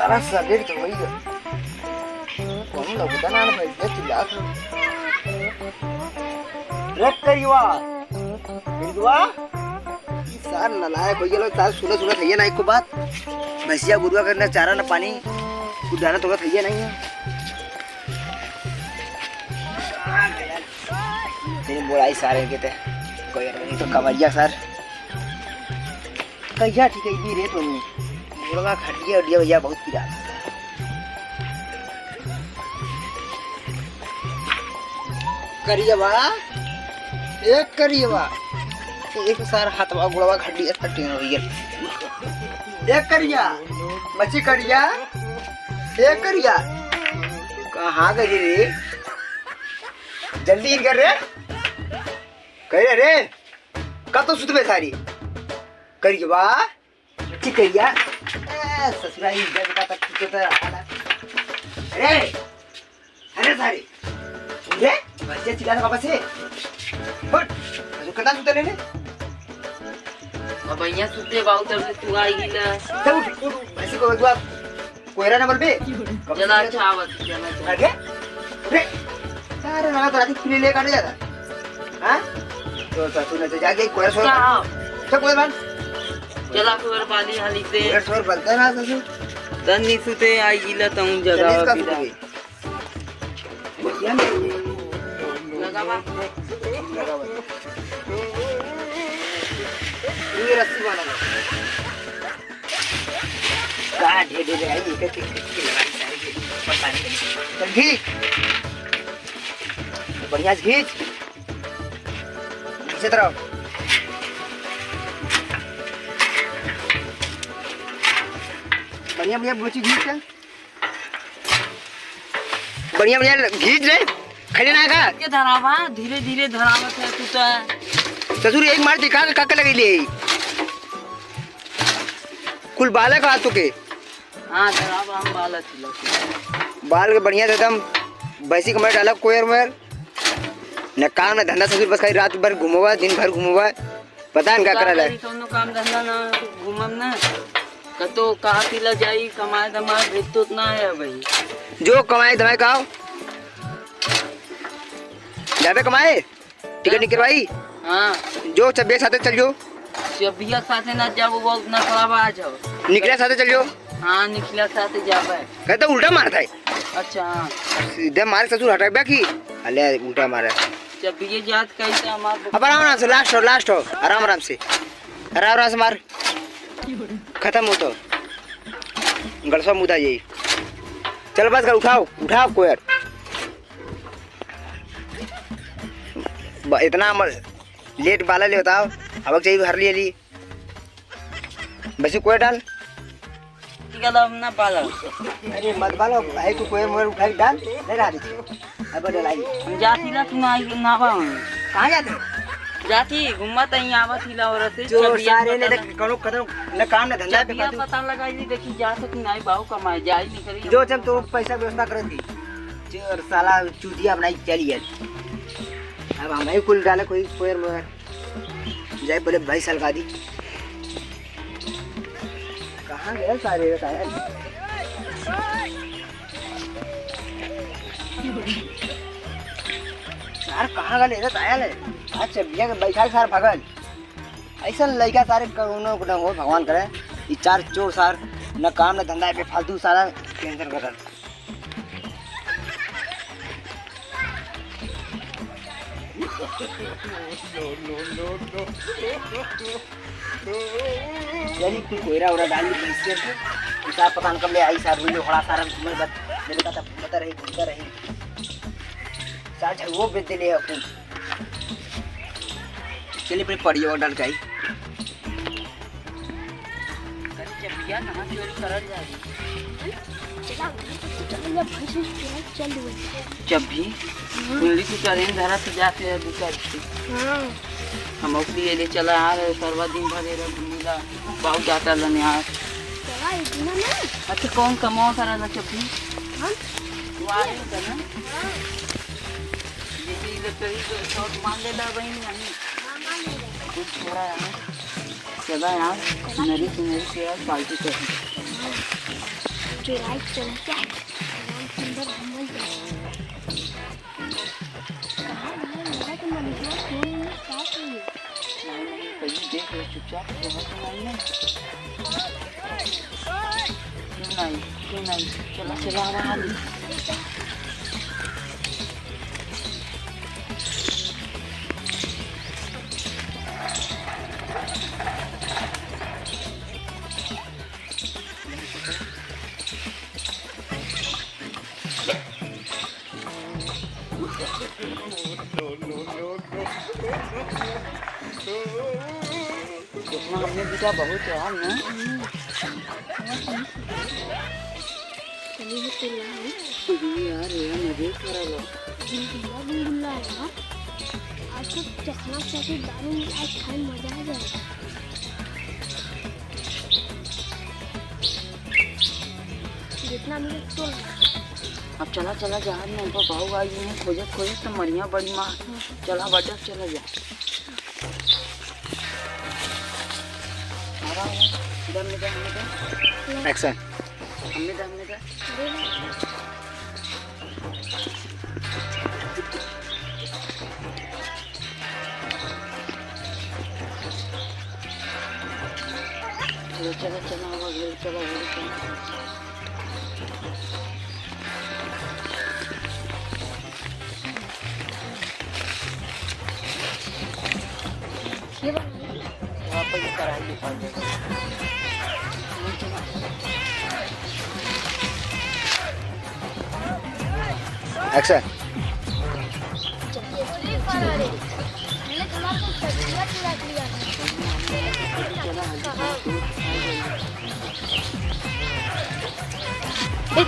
सारा सगेर तो वही है कौन लगता ना पैसे चिल्ला रख करिवा सार नलायक हो गया सार सुना सुना थैया ना एको बात भैया गुरुआ करना चारा ना पानी उड़ाना तो थैया नहीं है तेरे बोलाई सारे के ते कोई नहीं तो कवैया सर कहिया ठीक है भी रे तो मुर्गा खटिया उड़िया भैया बहुत पिरा करिए बा एक करिए बा एक सार हाथवा गुड़वा खटिया खटिया हो गया एक करिया मच्छी करिया एक करिया कहाँ गई रे जल्दी कर रे कह रे कब तो सुत में सारी करिए बा ठीक करिया ससुराई जब का तक तो अरे अरे सारी रे बच्चे चिल्ला था वापस से हट जो कदा सुते ले अब यहाँ सुते बाऊ तब से तू आई गिला चल उठ ऐसे को दुआ कोयरा नंबर पे जला चावत जला आगे रे सारे ना तो रात खुले ले काट जाता हां तो ससुर ने जाके कोयरा सो तो कोई बात जला खबर पाली हाली से कोयरा सो बोलता ना ससुर तन्नी सुते आई गिला तुम जगह बिदा लगा ये रस्सी वाला का ढेर ढेर आई एक एक लगाई सारी पता नहीं चल खींच बढ़िया से खींच इसी तरह बढ़िया बढ़िया बच्ची खींच चल बढ़िया बढ़िया खींच रे खड़े ना का के धरावा धीरे धीरे धरावत है तू तो ससुर एक मार दिखा के काका लगी ले कुल बालक हाथों के हां धरावा हम बालक थी बाल के बढ़िया से एकदम बैसी कमर डाला कोयर में न काम न धंधा ससुर बस खाली रात भर घूमोगा दिन भर घूमोगा पता नहीं क्या करा है कोनो काम धंधा ना घूमम ना कतो कहा तिला जाई कमाए दमाए भेज तो ना है भाई जो कमाए धमाए खाओ ज्यादा कमाए टिकट निकलवाई हां जो चब्बे साथे चल जो चबिया साथे ना जाओ वो ना खराब आ जाओ निकला साथे चल जो हां निकला साथे जाबे कहता उल्टा मारता है अच्छा हां सीधे मारे ससुर हटा बाकी अले उल्टा मारा चबिया जात कैसे हमार अब आराम से लास्ट हो आराम से आराम से मार खत्म हो तो गलसा मुदा यही चल बस कर उठाओ कोयर इतना लेट बाला ले बताओ अब चाहिए भर ली बस कोयर डाल गलम ना पाला अरे मत बालो है को कोयर मोर उठाई डाल ले रहा दे अब डलाई हम जाती ना तुम आई ना बा कहां जाते जाती घुमत ही आवत हिला और से जो सारे ने कनो कदम न काम न धंधा पे चबिया पता लगाई ली देखी जा सक नहीं बाऊ कमाए जाई नहीं करी जो जब तो पैसा व्यवस्था कर दी चोर साला चूतिया बनाई चली गई अब हम ही कुल डाले कोई कोयर मगर जाए बोले भाई सलगा दी कहाँ गए सारे बताया सार कहाँ गए रे तायल आज चबिया के बैठा सार भगल ऐसा लड़का सारे करोनो को हो भगवान करे ये चार चोर सार न काम न धंधा पे फालतू सारा टेंशन कर रहा चली तू कोयरा ओरा डाल दी इससे हिसाब पता न कब ले आई सार हुई बड़ा सारा मैं मेरे का पता रही सार वो बेच ले अपन चलिए पे पड़ी और डाल के आई चबिया ना चोरी करल जाई चबी कुंडली की करें धरा से जाते हैं दुकान हां हम उसी ले चला आ रहे सर्वा दिन भरे घूमिला बहुत जाता लन यार चला इतना ना अच्छा कौन कमाओ सारा ना चबी हां वाले ना ये इलेक्ट्रिक तो शॉट मान ले ला वही नहीं कुछ थोड़ा यार चला यार सुनरी से यार पार्टी कर चुराई चला क्या सुंदर घूमल जाए कहाँ भाई मेरा तो मनीषा फोन में क्या चाहिए कहीं देख लो चुपचाप बहुत नहीं है क्यों नहीं चला चला रहा है देखना हमने बेटा बहुत है ना चलिए तो लाओ यार ये मजे कर लो गुल्ला है यार आज तो चखना चाहते दारू आज खाए मजा आ जाएगा जितना मिले तो अब चला चला जहाज में ऊपर भाव आई है खोजत तो मरिया बड़ी माँ चला बटक चला जा एक्शन हमने चला चला ये वापस कराएंगे एक्शन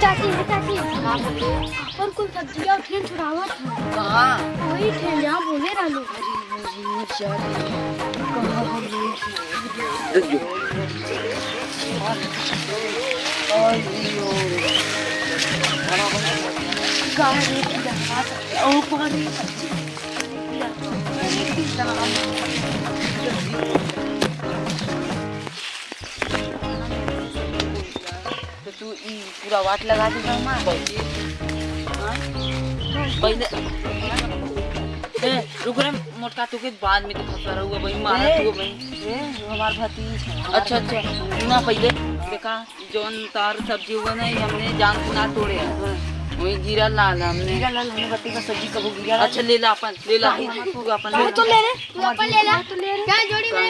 चाची अपन कुल सब्जियां उठे छुड़ावा था कहाँ वही थे जहाँ बोले रहलो तो तू पूरा वाट लगा देगा माँ पहले रुक रहे मोटका तो के बाद में तो फंसा रहा भाई मारा तू भाई हमार भतीज अच्छा ना पहले देखा जोन तार सब्जी हुआ ना हमने जान सुना तोड़े वही जीरा लाल हमने बत्ती का सब्जी कबो गिरा अच्छा ले ला अपन तू अपन तो ले क्या जोड़ी में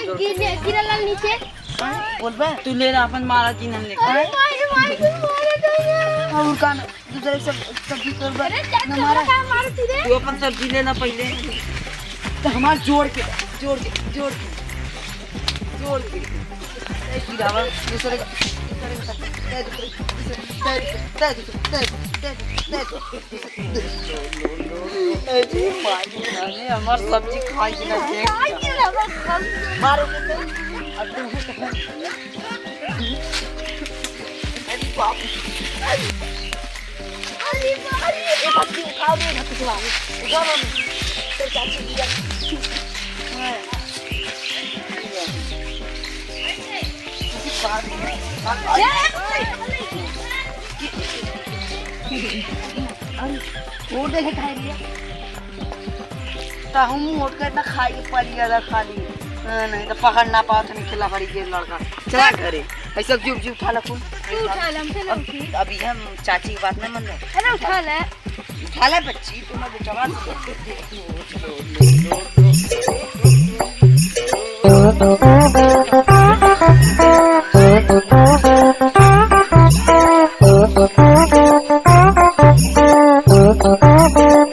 गिरा लाल नीचे बोल बे तू ले ला अपन मारा जी हमने और का दूसरे सब्जी कर बे ना मारा तू अपन सब्जी लेना पहले तो हमार जोड़ के गिरावा दूसरे हमार सब्जी खाई मारो हम मोट कर इतना खाई पड़ी ज्यादा खाली नहीं तो पकड़ ना पाओ तो खिला पड़ी के लड़का चला घरे ऐसा जुब जुब उठा ला अभी हम चाची की बात नहीं मान रहे अरे उठा ले बच्ची तुम्हें जवान उठा ले